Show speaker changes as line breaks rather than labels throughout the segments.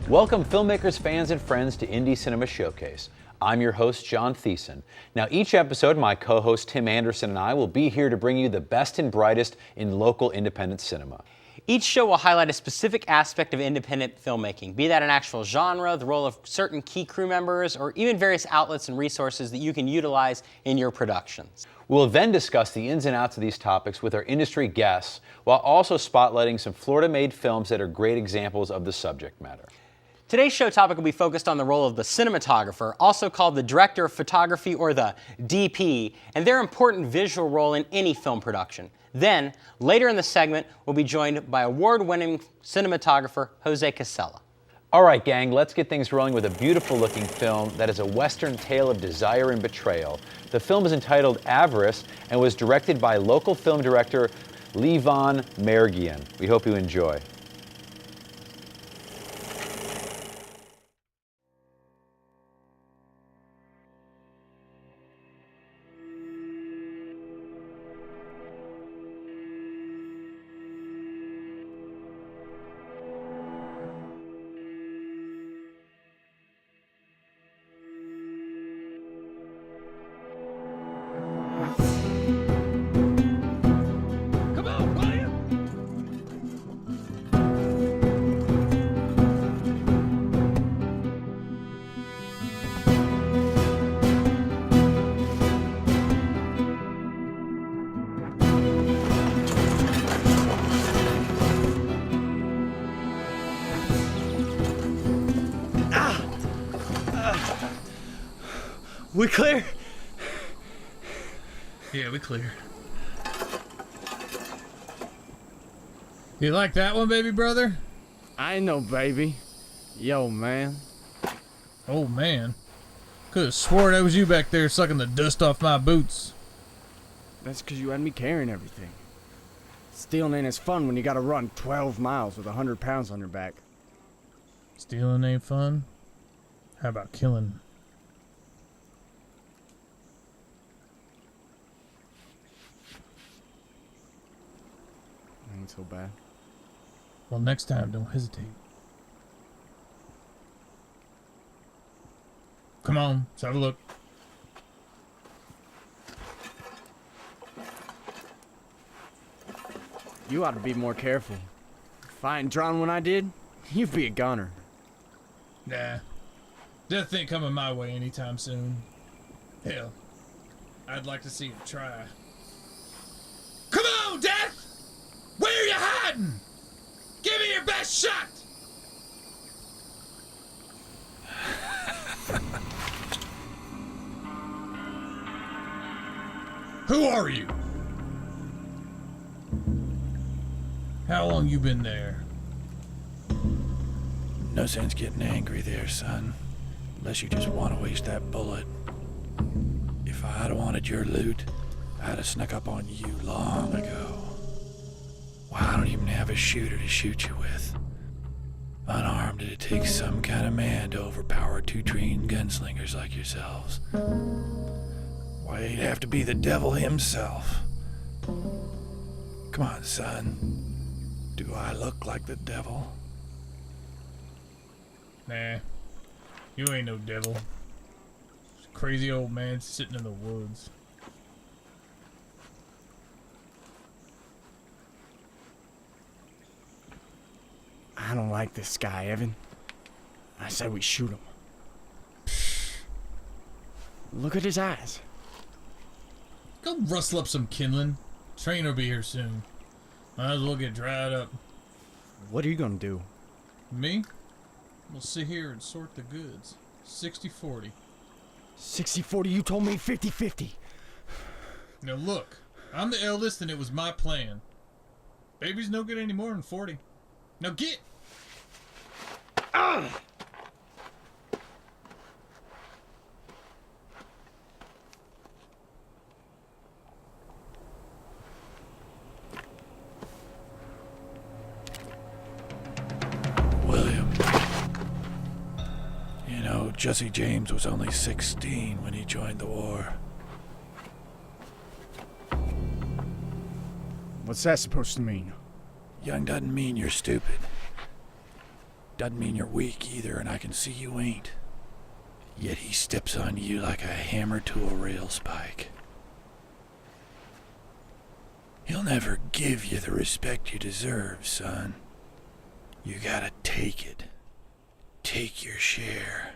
Welcome filmmakers, fans, and friends to Indie Cinema Showcase. I'm your host, John Theisen. Now each episode, my co-host Tim Anderson and I will be here to bring you the best and brightest in local independent cinema.
Each show will highlight a specific aspect of independent filmmaking, be that an actual genre, the role of certain key crew members, or even various outlets and resources that you can utilize in your productions.
We'll then discuss the ins and outs of these topics with our industry guests, while also spotlighting some Florida-made films that are great examples of the subject matter.
Today's show topic will be focused on the role of the cinematographer, also called the director of photography or the DP, and their important visual role in any film production. Then, later in the segment, we'll be joined by award-winning cinematographer Jose Cassella.
All right, gang, let's get things rolling with a beautiful-looking film that is a Western tale of desire and betrayal. The film is entitled Avarice and was directed by local film director Levon Mergian. We hope you enjoy.
We clear?
Yeah, we clear. You like that one, baby brother?
I ain't no baby. Yo, man.
Oh, man. Could have swore that was you back there sucking the dust off my boots.
That's because you had me carrying everything. Stealing ain't as fun when you gotta run 12 miles with 100 pounds on your back.
Stealing ain't fun? How about killing?
Ain't so bad.
Well, next time, don't hesitate. Come on, let's have a look.
You ought to be more careful. If I ain't drawn when I did, you'd be a goner.
Nah. Death ain't coming my way anytime soon. Hell, I'd like to see him try. Come on, Death! Where are you hiding? Give me your best shot! Who are you? How long you been there?
No sense getting angry there, son. Unless you just want to waste that bullet. If I'd wanted your loot, I'd have snuck up on you long ago. Why, I don't even have a shooter to shoot you with. Unarmed, it takes some kind of man to overpower two trained gunslingers like yourselves. Why, it'd have to be the devil himself. Come on, son. Do I look like the devil?
Nah. You ain't no devil. Just a crazy old man sitting in the woods.
I don't like this guy, Evan. I said we shoot him. Look at his eyes.
Go rustle up some kindling. Train will be here soon. Might as well get dried up.
What are you gonna do?
Me? We'll sit here and sort the goods. 60-40.
60-40, you told me 50-50.
Now look, I'm the eldest and it was my plan. Baby's no good any more than 40. Now get!
Ah!
William. You know, Jesse James was only 16 when he joined the war.
What's that supposed to mean?
Young doesn't mean you're stupid. Doesn't mean you're weak either, and I can see you ain't. Yet he steps on you like a hammer to a rail spike. He'll never give you the respect you deserve, son. You gotta take it. Take your share.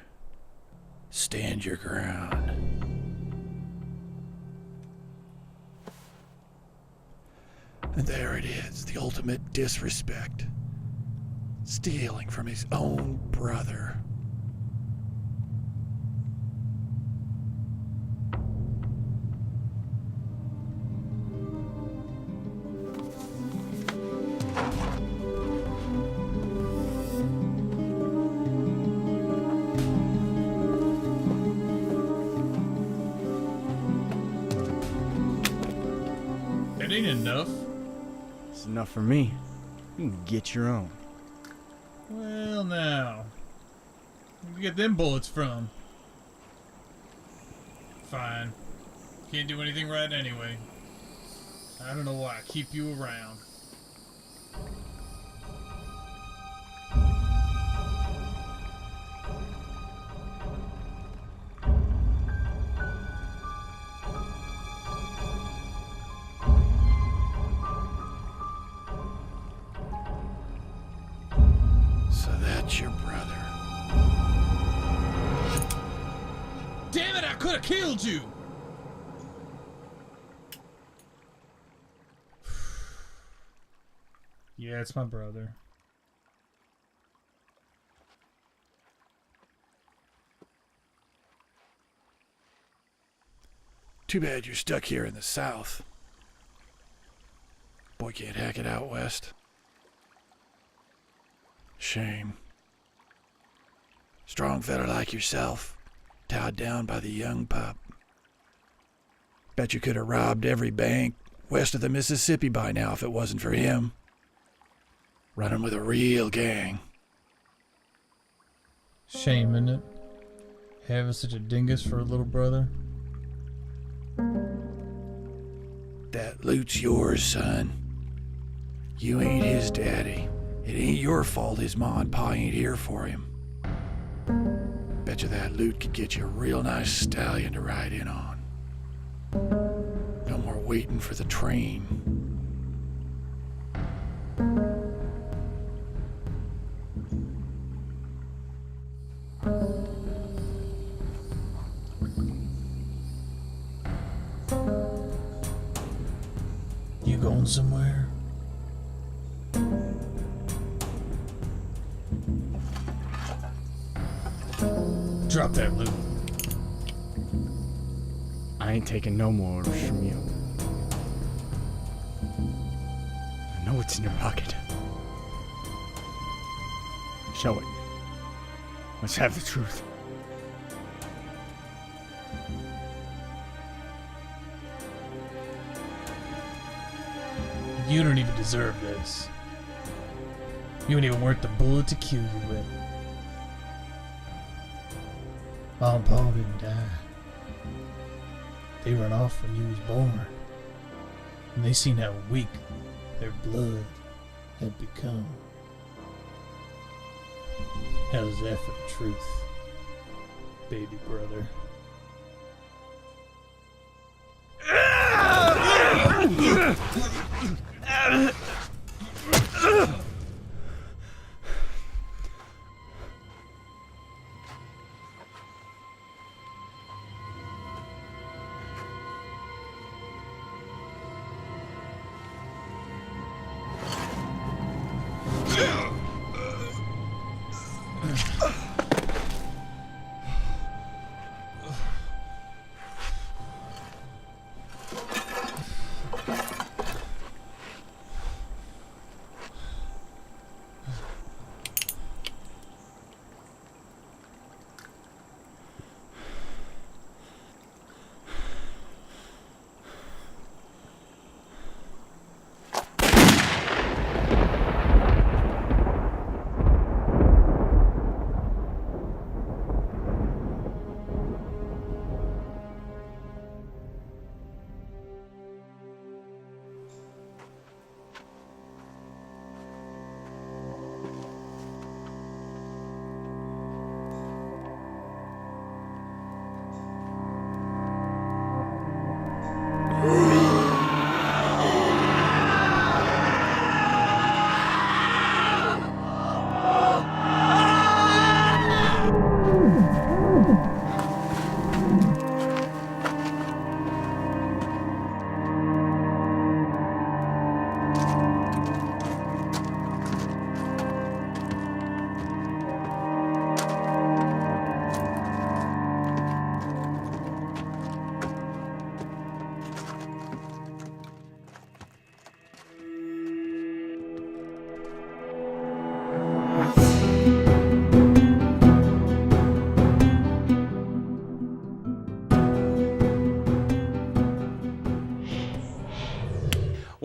Stand your ground. And there it is, the ultimate disrespect. Stealing from his own brother.
That ain't enough.
It's enough for me. You can get your own.
Well, now. Where'd you get them bullets from? Fine. Can't do anything right anyway. I don't know why I keep you around.
So that's your brother.
Damn it, I could have killed you! Yeah, it's my brother.
Too bad you're stuck here in the South. Boy can't hack it out west. Shame. Strong fella like yourself, tied down by the young pup. Bet you could have robbed every bank west of the Mississippi by now if it wasn't for him. Running with a real gang.
Shame, isn't it? Having such a dingus for a little brother.
That loot's yours, son. You ain't his daddy. It ain't your fault his ma and pa ain't here for him. Betcha that loot could get you a real nice stallion to ride in on. No more waiting for the train.
You going somewhere? Drop that loot.
I ain't taking no more orders from you. I know it's in your pocket. Show it. Let's have the truth.
You don't even deserve this. You ain't even worth the bullet to kill you with. Mom and Pa didn't die. They run off when you was born. And they seen how weak their blood had become. How's that for the truth, baby brother?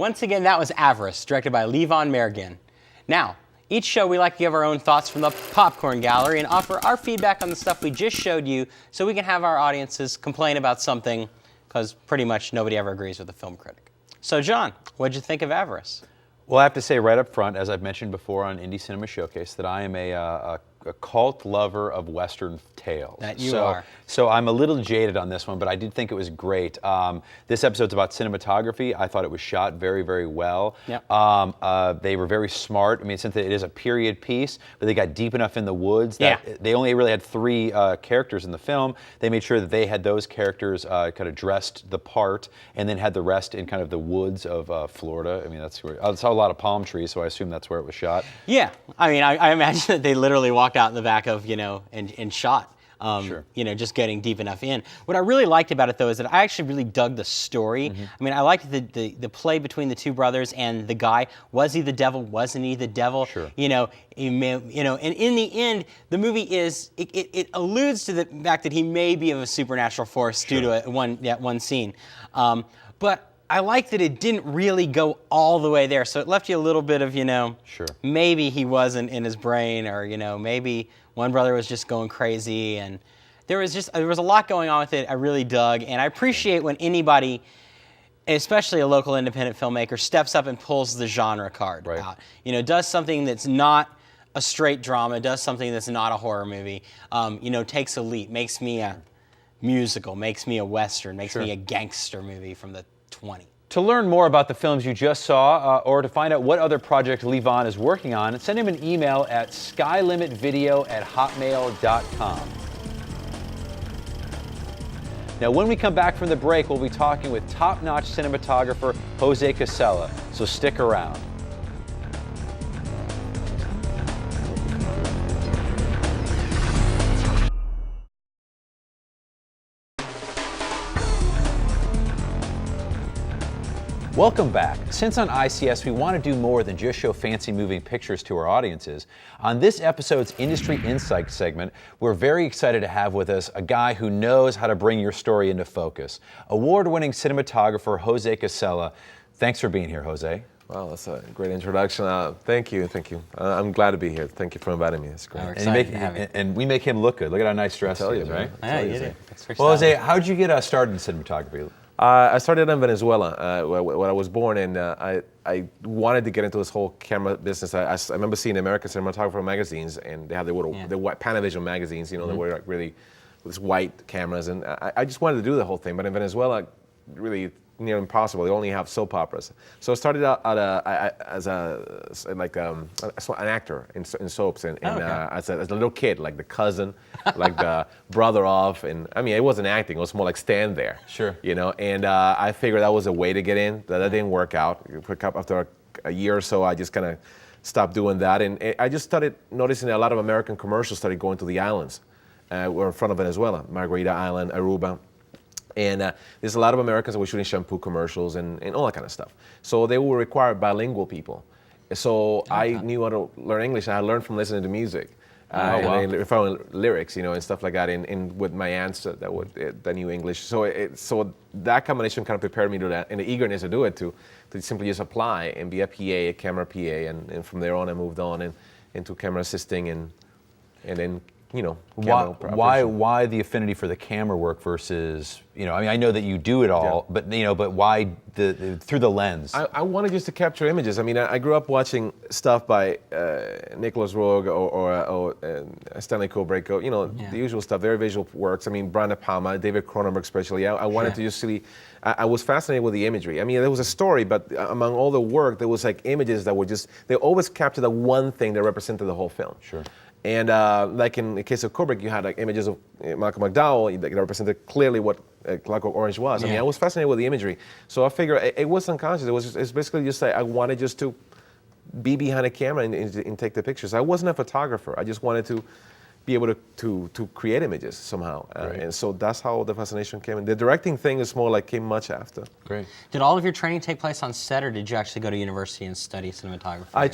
once again, that was Avarice, directed by Levon Mergian. Now, each show we like to give our own thoughts from the popcorn gallery and offer our feedback on the stuff we just showed you so we can have our audiences complain about something, because pretty much nobody ever agrees with a film critic. So John, what did you think of Avarice?
Well, I have to say right up front, as I've mentioned before on Indie Cinema Showcase, that I am a cult lover of Western tales.
That you are.
So I'm a little jaded on this one, but I did think it was great. This episode's about cinematography. I thought it was shot very, very well.
Yep.
They were very smart. I mean, since it is a period piece, but they got deep enough in the woods that they only really had 3 characters in the film. They made sure that they had those characters kind of dressed the part, and then had the rest in kind of the woods of Florida. I mean, that's where I saw a lot of palm trees, so I assume that's where it was shot.
Yeah, I mean, I imagine that they literally walked out in the back of, and shot.
Sure.
Just getting deep enough in. What I really liked about it, though, is that I actually really dug the story. I mean, I liked the play between the 2 brothers and the guy. Was he the devil? Wasn't he the devil?
Sure.
And in the end, the movie it alludes to the fact that he may be of a supernatural force due to one scene. But I like that it didn't really go all the way there, so it left you a little bit of,
Sure.
maybe he wasn't in his brain, or, maybe one brother was just going crazy, and there was a lot going on with it I really dug, and I appreciate when anybody, especially a local independent filmmaker, steps up and pulls the genre card out. Does something that's not a straight drama, does something that's not a horror movie, takes a leap, makes me a musical, makes me a Western, makes me a gangster movie from the 20.
To learn more about the films you just saw, or to find out what other project Levon is working on, send him an email at skylimitvideo@hotmail.com. Now, when we come back from the break, we'll be talking with top-notch cinematographer Jose Cassella, so stick around. Welcome back. Since on ICS we want to do more than just show fancy moving pictures to our audiences, on this episode's Industry Insight segment, we're very excited to have with us a guy who knows how to bring your story into focus. Award-winning cinematographer Jose Cassella. Thanks for being here, Jose.
Wow, that's a great introduction. Thank you. I'm glad to be here. Thank you for inviting me. It's great.
We're excited to have you.
And we make him look good. Look at how nice dressed he is, right?
Yeah, you do.
Well, Jose, how'd you get started in cinematography?
I started in Venezuela where I was born, and I wanted to get into this whole camera business. I remember seeing American Cinematographer magazines, and they had the white Panavision magazines, they were like really with white cameras, and I just wanted to do the whole thing. But in Venezuela, really near impossible. They only have soap operas. So I started out as an actor in soaps, and as a little kid, like the cousin, like the brother of, and I mean, it wasn't acting. It was more like stand there.
Sure.
And I figured that was a way to get in. That didn't work out. After a year or so, I just kind of stopped doing that, and I just started noticing that a lot of American commercials started going to the islands. We're in front of Venezuela, Margarita Island, Aruba. And there's a lot of Americans that were shooting shampoo commercials and all that kind of stuff. So they will require bilingual people. So I knew how to learn English. I learned from listening to music. And found lyrics, and stuff like that. And with my aunts that knew English. So that combination kind of prepared me to that, and the eagerness to do it, to simply just apply and be a PA, a camera PA. And from there on, I moved on into camera assisting and then.
Why the affinity for the camera work versus, I mean, I know that you do it all, but why through the lens?
I wanted just to capture images. I mean, I grew up watching stuff by Nicholas Roeg or Stanley Kubrick, the usual stuff, very visual works. I mean, Brian De Palma, David Cronenberg especially. I wanted to just see, I was fascinated with the imagery. I mean, there was a story, but among all the work, there was like images that were they always captured the one thing that represented the whole film.
Sure.
And like in the case of Kubrick, you had like images of Malcolm McDowell that represented clearly what Clockwork Orange was. I mean, I was fascinated with the imagery. So I figured it was unconscious. It's basically just like I wanted just to be behind a camera and take the pictures. I wasn't a photographer. I just wanted to be able to create images somehow. And so that's how the fascination came in. The directing thing is more like came much after.
Great.
Did all of your training take place on set, or did you actually go to university and study cinematography?
I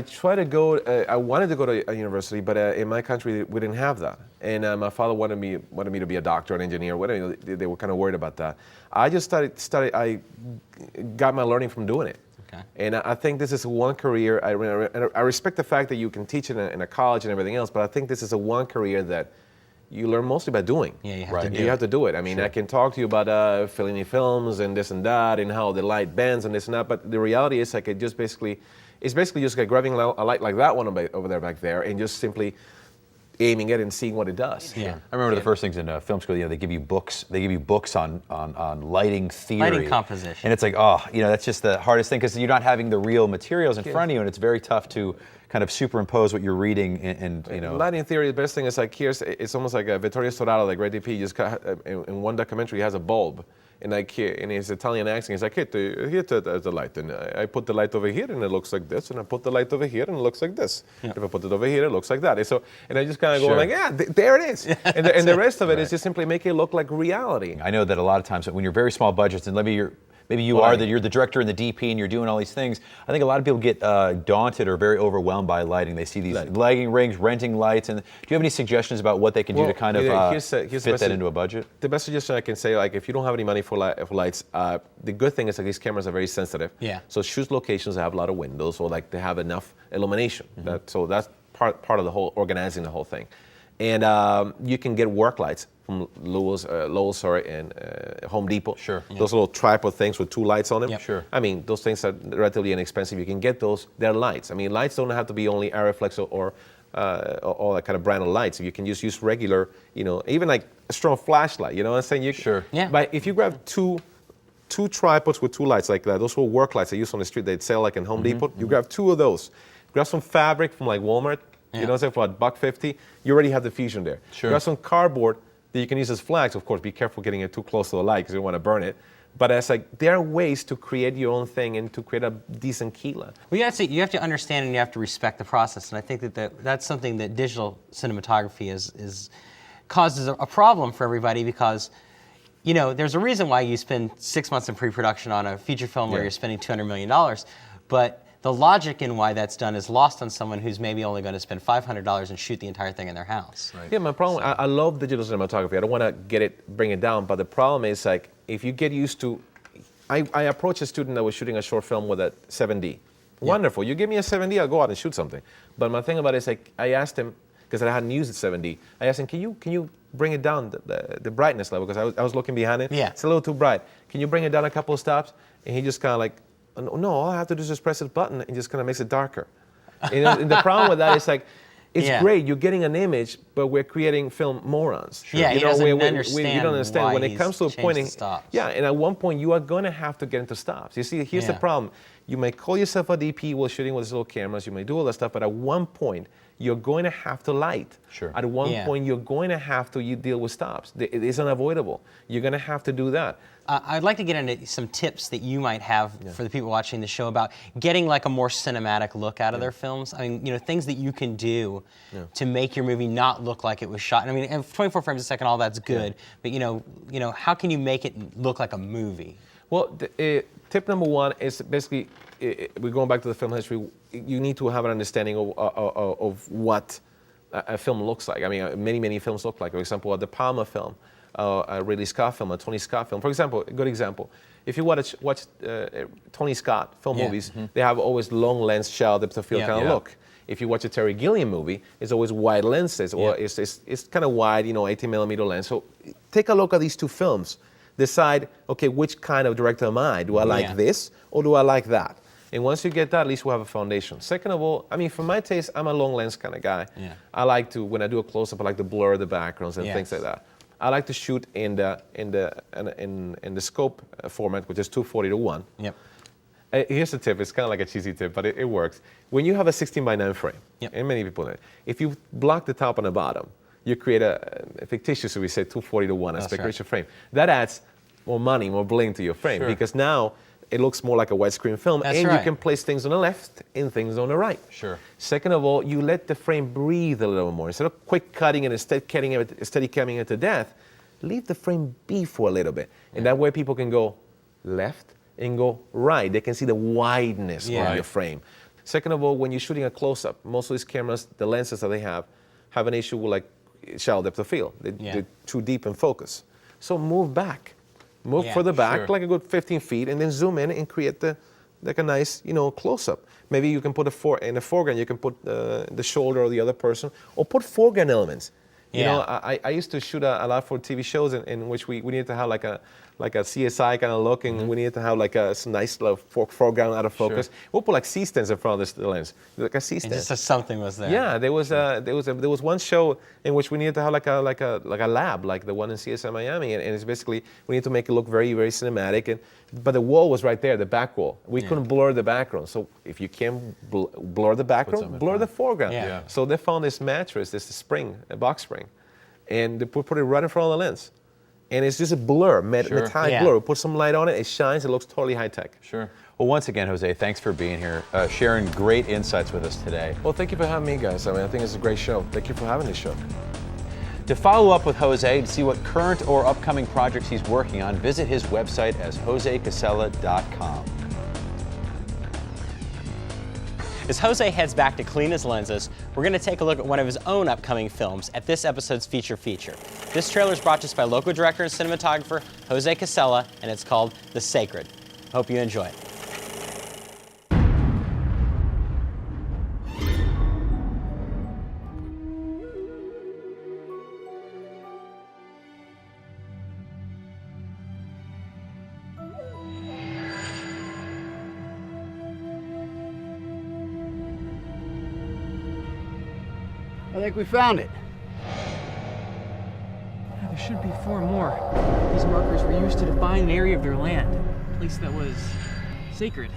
try to go. I wanted to go to a university, but in my country we didn't have that. And my father wanted me to be a doctor, an engineer, whatever. They were kind of worried about that. I just started. I got my learning from doing it.
Okay.
And I think this is one career, I respect the fact that you can teach in a college and everything else, but I think this is a one career that you learn mostly by doing.
Yeah, you have
Right.
to do
You
it.
have to do it. I mean, I can talk to you about Fellini films and this and that and how the light bends and this and that, but the reality is like it's basically just like grabbing a light like that one over there back there and just simply aiming it and seeing what it does.
Yeah.
I remember the first things in film school. They give you books. They give you books on lighting theory,
Lighting composition.
and it's like, that's just the hardest thing because you're not having the real materials in front of you, and it's very tough to kind of superimpose what you're reading. And
lighting theory. The best thing is like it's almost like a Vittorio Storaro, the great DP. Just in one documentary, he has a bulb. And like in his Italian accent, he's like, here the light, and I put the light over here, and it looks like this, and I put the light over here, and it looks like this.
Yeah.
If I put it over here, it looks like that. And I just kind of
Sure.
go like, yeah, there it is. And the rest of it is just simply make it look like reality.
I know that a lot of times when you're very small budgets, and maybe you're the director and the DP and you're doing all these things. I think a lot of people get daunted or very overwhelmed by lighting. They see these lighting rings, renting lights, and do you have any suggestions about what they can do to kind of fit that into a budget?
The best suggestion I can say, like if you don't have any money for lights, the good thing is like these cameras are very sensitive.
Yeah.
So choose locations that have a lot of windows or like they have enough illumination. So that's part of the whole organizing the whole thing. And you can get work lights from Lowe's and Home Depot.
Sure. Yeah.
Those little tripod things with two lights on them.
Yep.
Sure.
I mean, those things are relatively inexpensive. You can get those. They're lights. I mean, lights don't have to be only Ariflex or that kind of brand of lights. You can just use regular, even like a strong flashlight. You know what I'm saying?
Sure.
Yeah.
But if you grab two tripods with two lights like that, those whole work lights they use on the street, they'd sell like in Home Depot. You grab two of those. Grab some fabric from like Walmart.
Yeah.
You know what I'm saying? For $1.50, you already have the fusion there.
Sure.
Grab some cardboard that you can use as flags. Of course, be careful getting it too close to the light because you don't want to burn it. But it's like there are ways to create your own thing and to create a decent Kila.
Well, you have to understand and you have to respect the process, and I think that's something that digital cinematography causes a problem for everybody because, there's a reason why you spend 6 months in pre-production on a feature film where you're spending $200 million, but the logic in why that's done is lost on someone who's maybe only going to spend $500 and shoot the entire thing in their house.
Right.
Yeah, my problem, I love digital cinematography. I don't want to bring it down, but the problem is like, if you get used to, I approached a student that was shooting a short film with a 7D. Wonderful, you give me a 7D, I'll go out and shoot something. But my thing about it is like, I asked him, because I hadn't used the 7D, I asked him, can you bring it down, the brightness level, because I was looking behind it.
Yeah.
It's a little too bright. Can you bring it down a couple of stops? And he just kind of like, no, all I have to do is just press this button and just kind of makes it darker. And the problem with that is like, it's great, you're getting an image, but we're creating film morons.
Sure. Yeah, he doesn't understand
you don't understand
why
when it comes to a
he's
point.
changed the stops.
Yeah, and at one point you are going to have to get into stops. You see, here's the problem. You may call yourself a DP while shooting with these little cameras. You may do all that stuff, but at one point you're going to have to light.
Sure.
At one point you're going to have to deal with stops. It is unavoidable. You're going to have to do that.
I'd like to get into some tips that you might have for the people watching the show about getting like a more cinematic look out of their films. I mean, things that you can do to make your movie not look like it was shot. I mean, and 24 frames a second, all that's good, but how can you make it look like a movie?
Well, tip number one is basically, we're going back to the film history, you need to have an understanding of what a film looks like. I mean, many films look like. For example, a De Palma film, a Ridley Scott film, a Tony Scott film. For example, a good example, if you watch Tony Scott film movies, they have always long lens, shallow depth of field kind of look. If you watch a Terry Gilliam movie, it's always wide lenses, or it's kind of wide, 18 millimeter lens. So take a look at these two films. Decide, okay, which kind of director am I? Do I like this or do I like that? And once you get that, at least we'll have a foundation. Second of all, I mean, for my taste, I'm a long lens kind of guy.
Yeah.
I like to, when I do a close-up, I like to blur the backgrounds and things like that. I like to shoot in the scope format, which is 240:1.
Yep.
Here's a tip. It's kind of like a cheesy tip, but it works. When you have a 16:9 frame, and many people know, if you block the top and the bottom, you create a fictitious, we say 240:1 aspect ratio frame. That adds more money, more bling to your frame, because now it looks more like a widescreen film, and you can place things on the left and things on the right.
Sure.
Second of all, you let the frame breathe a little more. Instead of quick cutting and steady camming it to death, leave the frame be for a little bit. And that way people can go left and go right. They can see the wideness of your frame. Second of all, when you're shooting a close-up, most of these cameras, the lenses that they have an issue with like shallow depth of field. They're too deep in focus. So move back. Move further back, like a good 15 feet, and then zoom in and create the like a nice, close-up. Maybe you can put in the foreground, you can put the shoulder of the other person, or put foreground elements. I used to shoot a lot for TV shows in which we needed to have like a CSI kind of look, and we needed to have like some nice little foreground out of focus. We'll put like C-stands in front of the lens, like a C-stand.
Just so something was there.
Yeah, there was one show in which we needed to have like a lab, like the one in CSI Miami, and it's basically we need to make it look very, very cinematic. But the wall was right there, the back wall. We couldn't blur the background, so if you can't blur the background, blur the foreground.
Yeah.
So they found this mattress, this spring, a box spring, and they put it right in front of the lens. And it's just a blur, metallic blur. We put some light on it, it shines, it looks totally high tech.
Sure. Well, once again, Jose, thanks for being here, sharing great insights with us today.
Well, thank you for having me, guys. I think it's a great show. Thank you for having this show.
To follow up with Jose and see what current or upcoming projects he's working on, visit his website as josecassella.com.
As Jose heads back to clean his lenses, we're going to take a look at one of his own upcoming films at this episode's feature. This trailer is brought to us by local director and cinematographer Jose Cassella, and it's called The Sacred. Hope you enjoy it.
I think we found it.
Yeah, there should be 4 more. These markers were used to define an area of their land, a place that was sacred.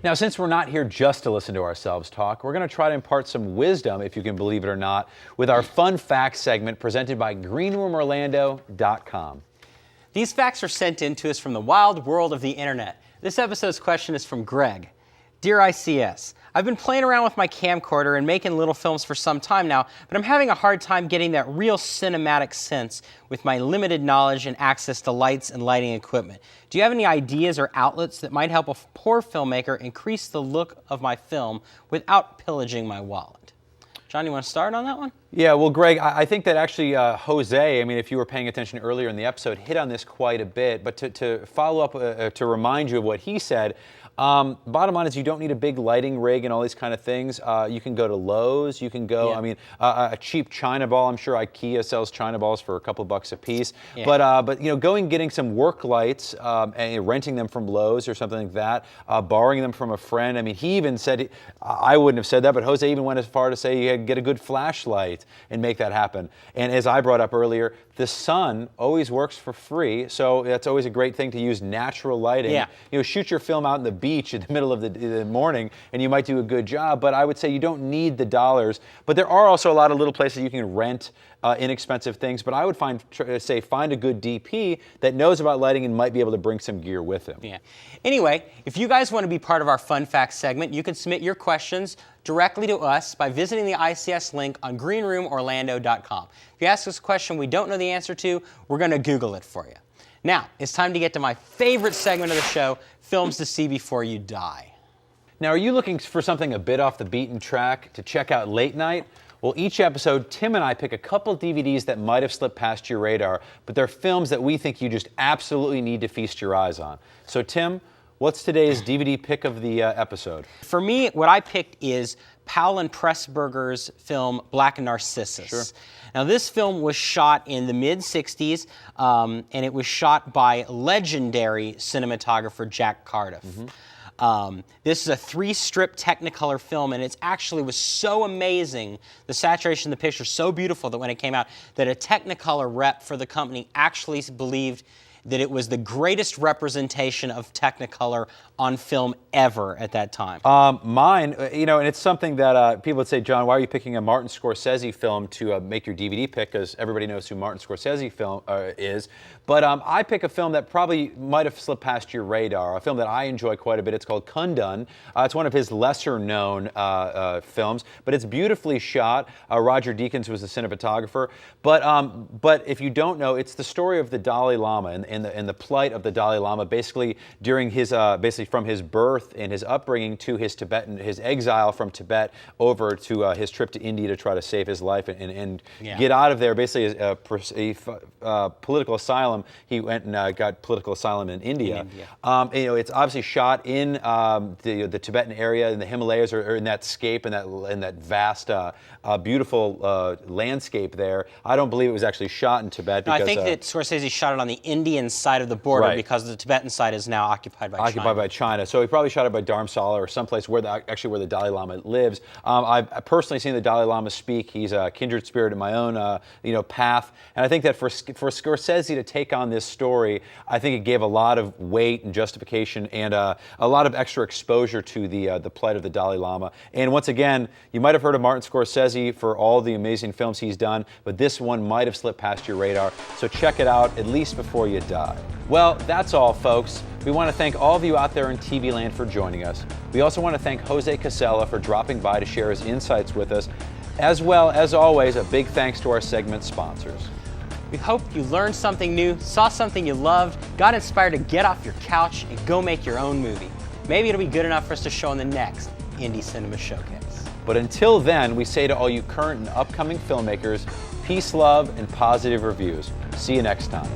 Now, since we're not here just to listen to ourselves talk, we're going to try to impart some wisdom, if you can believe it or not, with our Fun Facts segment presented by greenroomorlando.com.
These facts are sent in to us from the wild world of the internet. This episode's question is from Greg. Dear ICS, I've been playing around with my camcorder and making little films for some time now, but I'm having a hard time getting that real cinematic sense with my limited knowledge and access to lights and lighting equipment. Do you have any ideas or outlets that might help a poor filmmaker increase the look of my film without pillaging my wallet? John, you want to start on that one?
Yeah, well, Greg, I think that actually Jose, I mean, if you were paying attention earlier in the episode, hit on this quite a bit. But to follow up, to remind you of what he said, bottom line is you don't need a big lighting rig and all these kind of things. You can go to Lowe's. You can go, I mean, a cheap China ball. I'm sure IKEA sells China balls for a couple bucks a piece. Yeah. But you know, going and getting some work lights and renting them from Lowe's or something like that, borrowing them from a friend. I mean, he even said, I wouldn't have said that, but Jose even went as far to say you get a good flashlight and make that happen. And as I brought up earlier, the sun always works for free, so that's always a great thing to use natural lighting. Yeah. You know, shoot your film out in the beach in the middle of the morning, and you might do a good job. But I would say you don't need the dollars. But there are also a lot of little places you can rent inexpensive things. But I would find a good DP that knows about lighting and might be able to bring some gear with him.
Yeah. Anyway, if you guys want to be part of our Fun Facts segment, you can submit your questions directly to us by visiting the ICS link on greenroomorlando.com. If you ask us a question we don't know the answer to, we're going to Google it for you. Now, it's time to get to my favorite segment of the show, Films to See Before You Die.
Now, are you looking for something a bit off the beaten track to check out late night? Well, each episode, Tim and I pick a couple DVDs that might have slipped past your radar, but they're films that we think you just absolutely need to feast your eyes on. So, Tim, what's today's DVD pick of the episode?
For me, what I picked is Powell and Pressburger's film Black Narcissus. Sure. Now, this film was shot in the mid-'60s, and it was shot by legendary cinematographer Jack Cardiff. Mm-hmm. This is a 3-strip Technicolor film, and it actually was so amazing, the saturation of the picture so beautiful that when it came out, that a Technicolor rep for the company actually believed that it was the greatest representation of Technicolor on film ever at that time?
Mine, and it's something that people would say, John, why are you picking a Martin Scorsese film to make your DVD pick? Because everybody knows who Martin Scorsese film is. But I pick a film that probably might have slipped past your radar, a film that I enjoy quite a bit. It's called Kundun. It's one of his lesser-known films, but it's beautifully shot. Roger Deakins was the cinematographer. But if you don't know, it's the story of the Dalai Lama and the plight of the Dalai Lama, basically during his from his birth and his upbringing to his exile from Tibet over to his trip to India to try to save his life and get out of there. Basically, political asylum. He went and got political asylum in India. It's obviously shot in the Tibetan area in the Himalayas, or in that scape, in that vast, beautiful landscape there. I don't believe it was actually shot in Tibet.
No,
because,
I think that Scorsese shot it on the Indian side of the border because the Tibetan side is now occupied by China.
So he probably shot it by Dharamsala or someplace where the Dalai Lama lives. I've personally seen the Dalai Lama speak. He's a kindred spirit in my own path, and I think that for Scorsese to take on this story, I think it gave a lot of weight and justification and a lot of extra exposure to the plight of the Dalai Lama. And once again, you might have heard of Martin Scorsese for all the amazing films he's done, but this one might have slipped past your radar. So check it out, at least before you die. Well, that's all, folks. We want to thank all of you out there in TV land for joining us. We also want to thank Jose Cassella for dropping by to share his insights with us. As well, as always, a big thanks to our segment sponsors.
We hope you learned something new, saw something you loved, got inspired to get off your couch and go make your own movie. Maybe it'll be good enough for us to show in the next Indie Cinema Showcase.
But until then, we say to all you current and upcoming filmmakers, peace, love, and positive reviews. See you next time.